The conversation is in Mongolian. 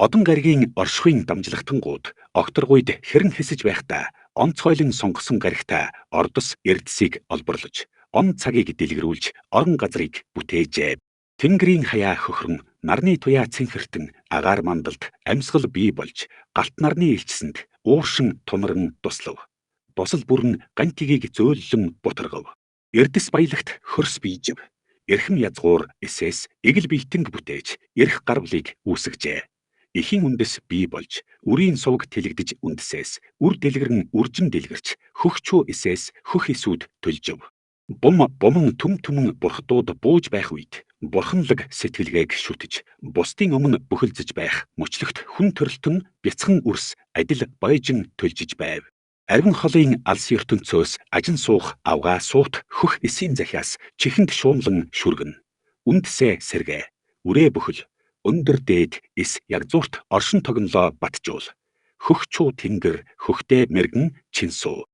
Одон гаригийн оршихуйн дамжлагтангууд огторгуйд хэрэн хэсэж байхдаа онцгойлон сонгосон гаригтай ордос эрдэсийг олборлож, он цагийг дэлгэрүүлж орон газрыг бүтээжээ. Тэнгэрийн хаяа хөхрөн нарны туяа цэнхэртэн агаар мандалд амьсгал бий болж галт нарны элчсэнд ууршин тунаран туслав. Босол бүрэн гантигийг зөөллөн бутаргав. Эрдэс баялагт хөрс бийжив. Эрхэм язгуур эсээс эгэл бэлтэнг бүтээж эрх гарвлыг үүсгэжээ. Эхийн үндэс бий болж үрийн сувг тэлэгдэж үндэсээс үр дэлгэрэн үржин дэлгэрч хөхчөө эсээс хөх эсүүд төлжөв. Буман түмэн бурхдууд бууж байх үед бурханлаг сэтгэлгээг шүтэж бусдын өмнө бүхэлзэж байх мөчлөгт хүн төрөлтөн бяцхан үрс адил баяжин төлжиж байв. Арвин холын алс ертөнцөөс ажин суух авгаа суут хөх эсийн захиас чихэнд шуумлан шүргэн. Үндэсээ сэргээ. Үрээ бүхэл. Өндөр дээд эс ягзуурт оршин тогнолоо батжуул. Хөх чуу тэнгэр хөхтэй мэргэн чинсүү.